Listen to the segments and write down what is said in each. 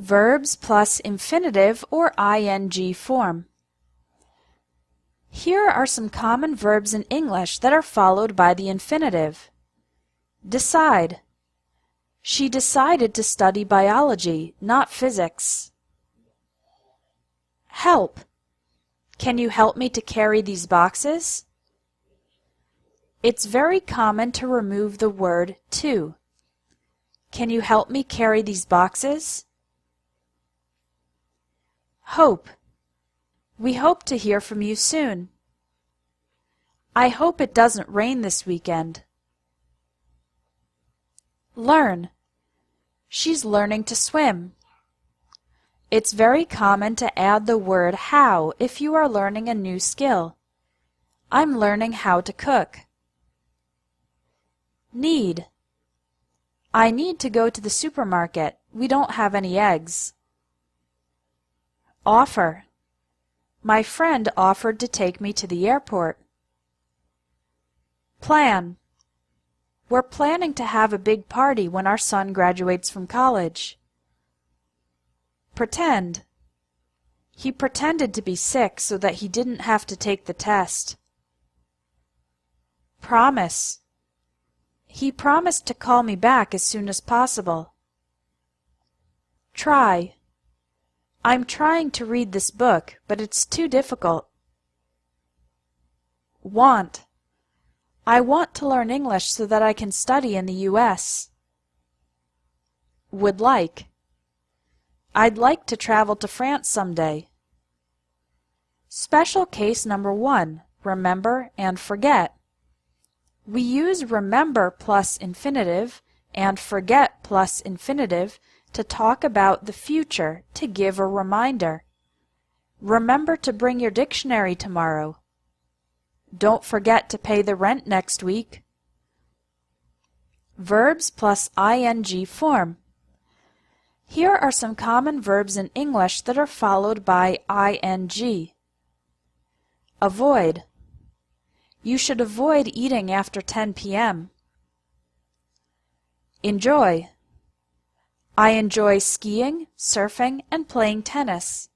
Verbs plus infinitive or ing form. Here are some common verbs in English that are followed by the infinitive. Decide. She decided to study biology, not physics. Help. Can you help me to carry these boxes? It's very common to remove the word to. Can you help me carry these boxes? Hope. We hope to hear from you soon. I hope it doesn't rain this weekend. Learn. She's learning to swim. It's very common to add the word how if you are learning a new skill. I'm learning how to cook. Need. I need to go to the supermarket. We don't have any eggs. Offer. My friend offered to take me to the airport. Plan. We're planning to have a big party when our son graduates from college. Pretend. He pretended to be sick so that he didn't have to take the test. Promise. He promised to call me back as soon as possible. Try. I'm trying to read this book, but it's too difficult. Want. I want to learn English so that I can study in the U.S. Would like. I'd like to travel to France someday. Special case number 1, remember and forget. We use remember plus infinitive and forget plus infinitive to talk about the future, to give a reminder. Remember to bring your dictionary tomorrow. Don't forget to pay the rent next week. Verbs plus ing form. Here are some common verbs in English that are followed by ing. Avoid. You should avoid eating after 10 p.m. Enjoy. I enjoy skiing, surfing, and playing tennis.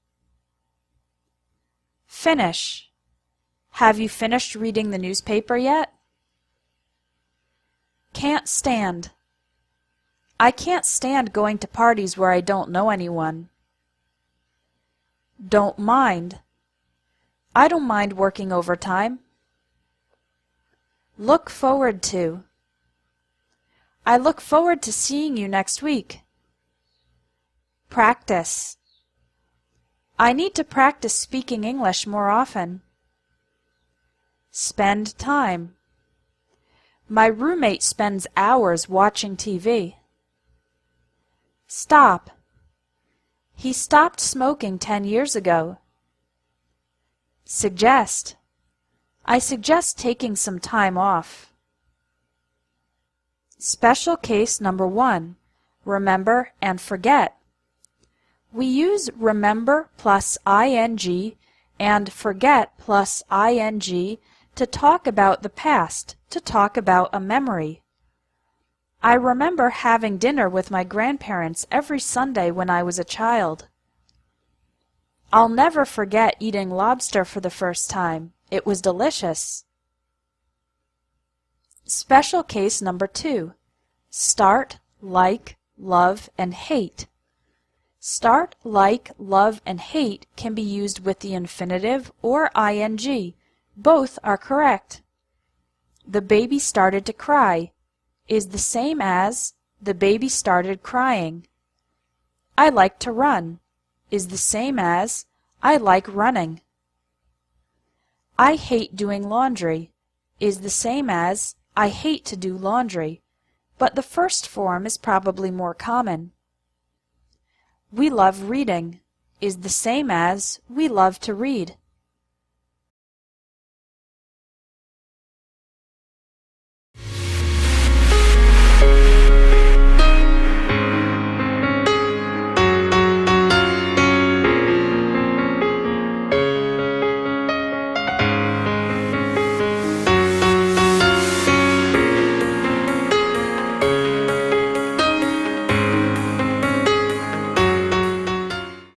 Finish. Have you finished reading the newspaper yet? Can't stand. I can't stand going to parties where I don't know anyone. Don't mind. I don't mind working overtime. Look forward to. I look forward to seeing you next week. Practice. I need to practice speaking English more often. Spend time. My roommate spends hours watching TV. Stop. He stopped smoking 10 years ago. Suggest. I suggest taking some time off. Special case number 1, remember and forget. We use remember plus ing and forget plus ing to talk about the past, to talk about a memory. I remember having dinner with my grandparents every Sunday when I was a child. I'll never forget eating lobster for the first time. It was delicious. Special case number 2, start, like, love, and hate. Start, like, love, and hate can be used with the infinitive or ing. Both are correct. The baby started to cry is the same as the baby started crying. I like to run is the same as I like running. I hate doing laundry is the same as I hate to do laundry, but the first form is probably more common. We love reading is the same as we love to read.